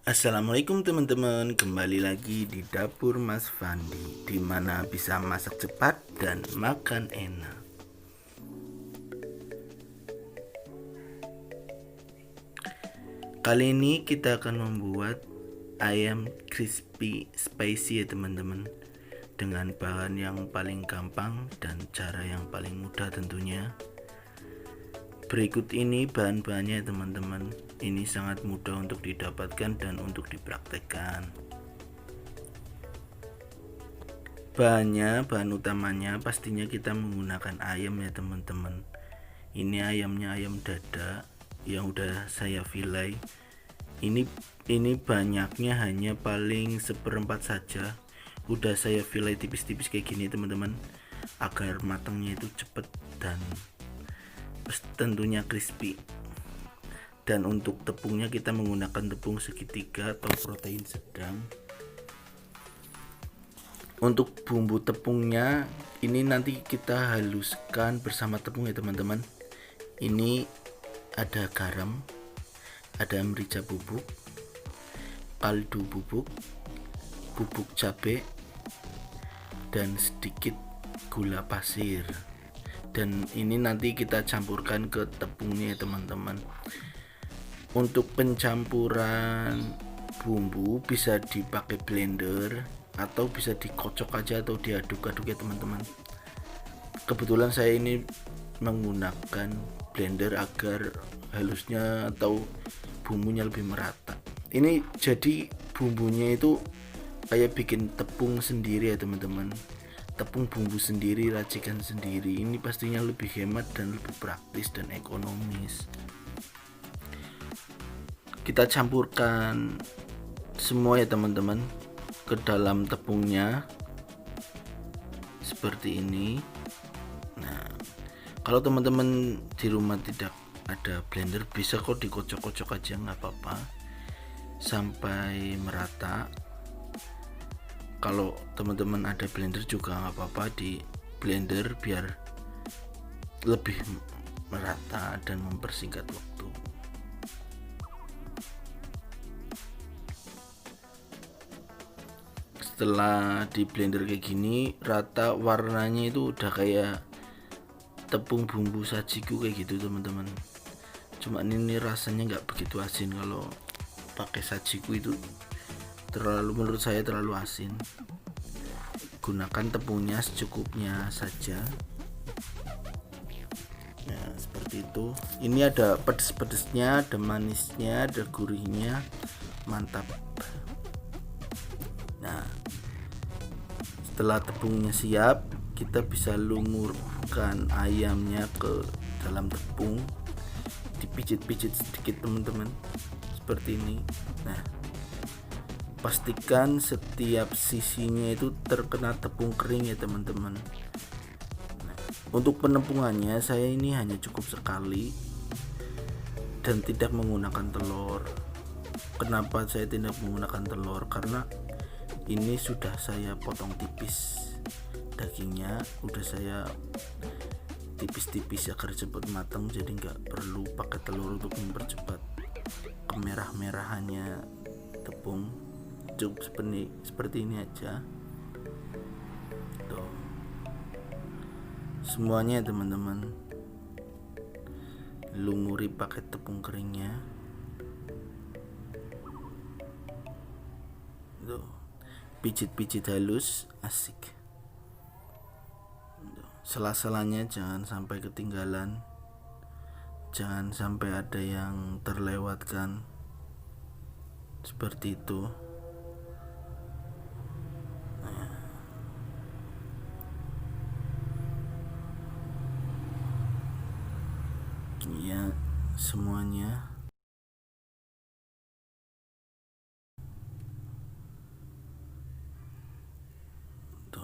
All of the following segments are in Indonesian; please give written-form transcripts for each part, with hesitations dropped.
Assalamualaikum teman-teman, kembali lagi di dapur Mas Fandi, di mana bisa masak cepat dan makan enak. Kali ini kita akan membuat ayam crispy spicy ya teman-teman, dengan bahan yang paling gampang dan cara yang paling mudah tentunya. Berikut ini bahan-bahannya teman-teman. Ini sangat mudah untuk didapatkan dan untuk dipraktekkan. Bahan utamanya pastinya kita menggunakan ayam ya teman-teman. Ini ayamnya ayam dada yang udah saya fillet. Ini banyaknya hanya paling seperempat saja. Udah saya fillet tipis-tipis kayak gini teman-teman, agar matangnya itu cepet dan tentunya crispy. Dan untuk tepungnya kita menggunakan tepung segitiga atau protein sedang. Untuk bumbu tepungnya ini nanti kita haluskan bersama tepung ya teman-teman. Ini ada garam, ada merica bubuk, kaldu bubuk, bubuk cabai, dan sedikit gula pasir. Dan ini nanti kita campurkan ke tepungnya ya teman-teman. Untuk pencampuran bumbu bisa dipakai blender atau bisa dikocok aja atau diaduk-aduk ya teman-teman. Kebetulan saya ini menggunakan blender agar halusnya atau bumbunya lebih merata. Ini jadi bumbunya itu kayak bikin tepung sendiri ya teman-teman. Tepung bumbu sendiri, racikan sendiri. Ini pastinya lebih hemat dan lebih praktis dan ekonomis. Kita campurkan semua ya teman-teman ke dalam tepungnya seperti ini. Nah, kalau teman-teman di rumah tidak ada blender, bisa kok dikocok-kocok aja, nggak apa-apa, sampai merata. Kalau teman-teman ada blender juga nggak apa-apa, di blender biar lebih merata dan mempersingkat waktu. Setelah di blender kayak gini rata, warnanya itu udah kayak tepung bumbu sajiku kayak gitu teman-teman. Cuma ini rasanya nggak begitu asin. Kalau pakai sajiku itu menurut saya terlalu asin. Gunakan tepungnya secukupnya saja. Nah, seperti itu. Ini ada pedes-pedesnya, ada manisnya, ada gurihnya, mantap. Nah, setelah tepungnya siap, kita bisa lumurkan ayamnya ke dalam tepung, dipijit-pijit sedikit teman-teman, seperti ini. Nah, pastikan setiap sisinya itu terkena tepung kering ya teman-teman. Nah, untuk penepungannya saya ini hanya cukup sekali dan tidak menggunakan telur. Kenapa saya tidak menggunakan telur? Karena ini sudah saya potong tipis, dagingnya udah saya tipis-tipis agar cepat matang, jadi nggak perlu pakai telur untuk mempercepat kemerah-merahannya tepung. Cukup seperti ini aja. Tuh, semuanya teman-teman lumuri pakai tepung keringnya. Tuh, pijit-pijit halus, asik. Sela-selanya jangan sampai ketinggalan, jangan sampai ada yang terlewatkan, seperti itu. Ya, semuanya. Tuh.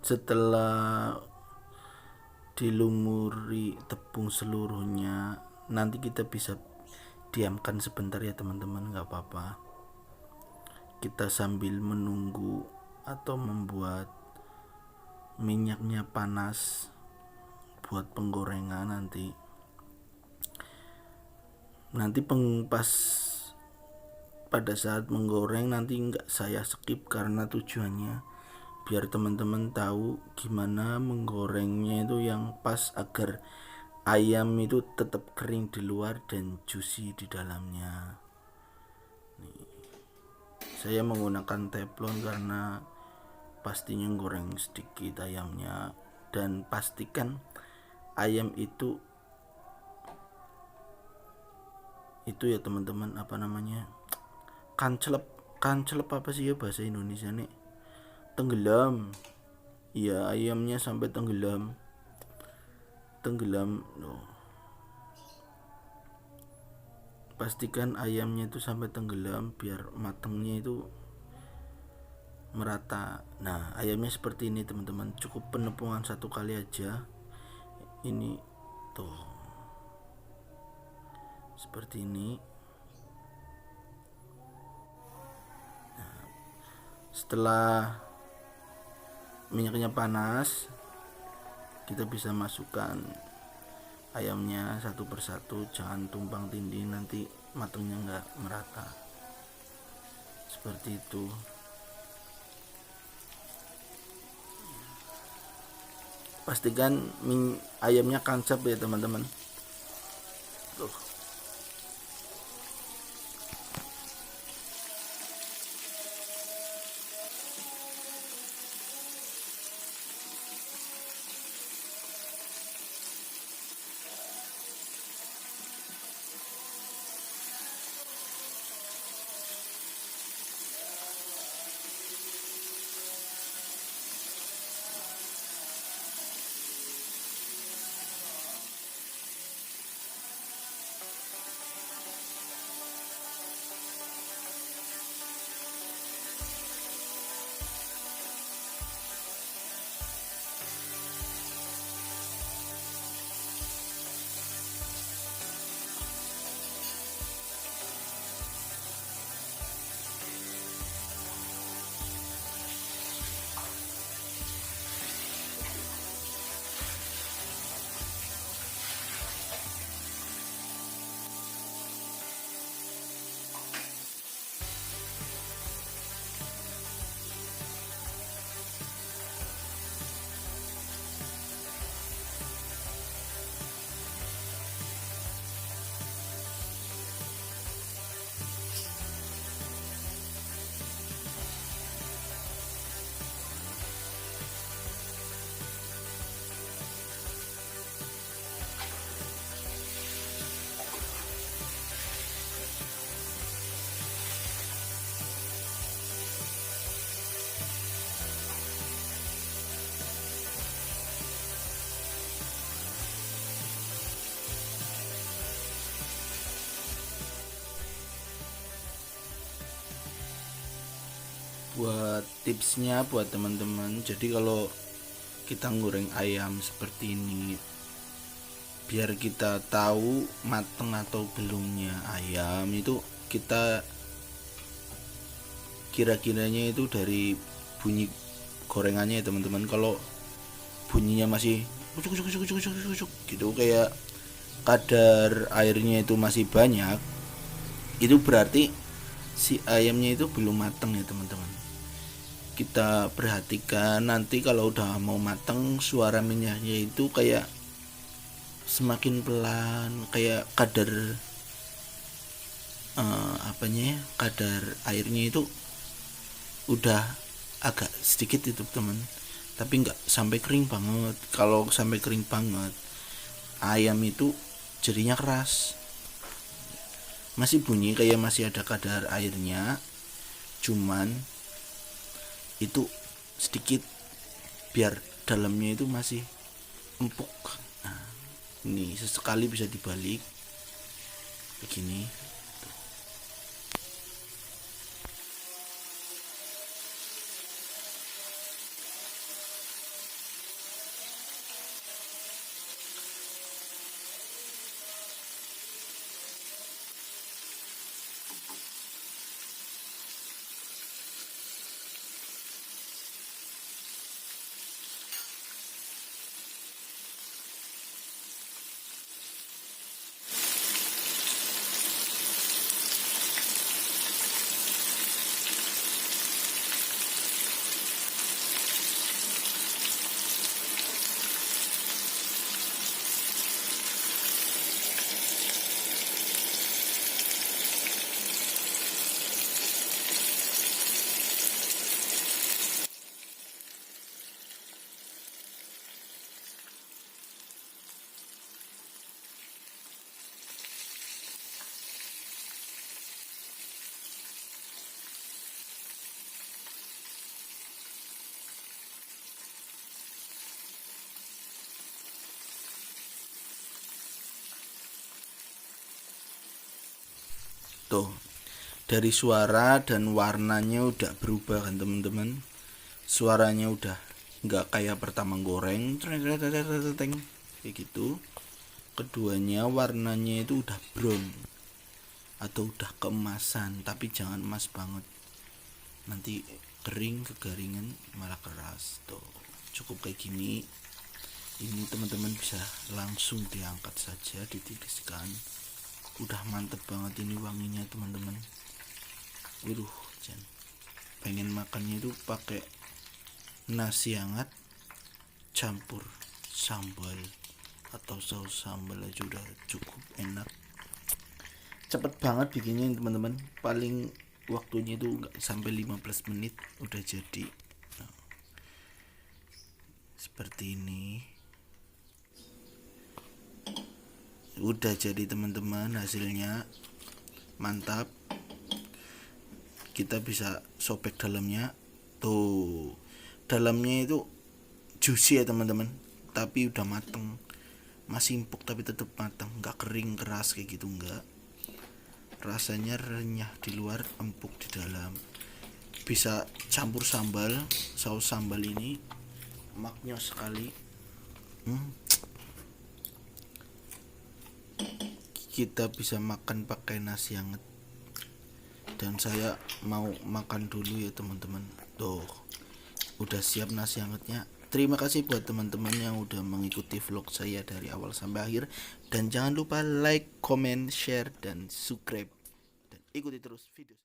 Setelah dilumuri tepung seluruhnya, nanti kita bisa diamkan sebentar ya teman-teman, nggak apa-apa. Kita sambil menunggu atau membuat minyaknya panas buat penggorengan. Nanti pas pada saat menggoreng nanti nggak saya skip, karena tujuannya biar teman-teman tahu gimana menggorengnya itu yang pas agar ayam itu tetap kering di luar dan juicy di dalamnya. Saya menggunakan teflon karena pastinya goreng sedikit ayamnya, dan pastikan ayam itu ya teman-teman, apa namanya, kancelep apa sih ya bahasa Indonesia nih, tenggelam ya, ayamnya sampai tenggelam loh. Pastikan ayamnya itu sampai tenggelam biar matangnya itu merata. Nah, ayamnya seperti ini teman-teman, cukup penepungan 1 kali aja. Ini tuh seperti ini. Nah, setelah minyaknya panas, kita bisa masukkan ayamnya satu persatu, jangan tumpang tindih, nanti matangnya nggak merata. Seperti itu. Pastikan ayamnya kancap ya teman-teman. Tuh. Buat tipsnya buat teman-teman, jadi kalau kita goreng ayam seperti ini, biar kita tahu mateng atau belumnya ayam itu, kita kira-kiranya itu dari bunyi gorengannya ya teman-teman. Kalau bunyinya masih kucuk gitu, kayak kadar airnya itu masih banyak, itu berarti si ayamnya itu belum mateng ya teman-teman. Kita perhatikan nanti kalau udah mau mateng, suara minyaknya itu kayak semakin pelan, kayak kadar kadar airnya itu udah agak sedikit itu teman, tapi nggak sampai kering banget. Kalau sampai kering banget, ayam itu jadinya keras, masih bunyi kayak masih ada kadar airnya, cuman itu sedikit biar dalamnya itu masih empuk. Nah, ini sesekali bisa dibalik begini. Tuh, dari suara dan warnanya udah berubah kan teman-teman. Suaranya udah nggak kayak pertama goreng kayak gitu. Keduanya warnanya itu udah brown atau udah keemasan, tapi jangan emas banget, nanti kering kegaringan malah keras. Tuh cukup kayak gini. Ini teman-teman bisa langsung diangkat saja, ditiriskan. Udah mantep banget ini wanginya teman-teman. Waduh, pengen makannya itu pakai nasi hangat campur sambal atau saus sambal aja udah cukup enak. Cepet banget bikinnya teman-teman, paling waktunya itu nggak sampai 15 menit udah jadi. Nah, seperti ini udah jadi teman-teman, hasilnya mantap. Kita bisa sobek dalamnya. Tuh, dalamnya itu juicy ya teman-teman, tapi udah mateng, masih empuk tapi tetap matang, nggak kering keras kayak gitu, enggak. Rasanya renyah di luar, empuk di dalam. Bisa campur sambal, saus sambal ini maknyos sekali. Kita bisa makan pakai nasi hangat, dan saya mau makan dulu ya teman-teman. Tuh, udah siap nasi hangatnya. Terima kasih buat teman-teman yang udah mengikuti vlog saya dari awal sampai akhir, dan jangan lupa like, comment, share, dan subscribe, dan ikuti terus video.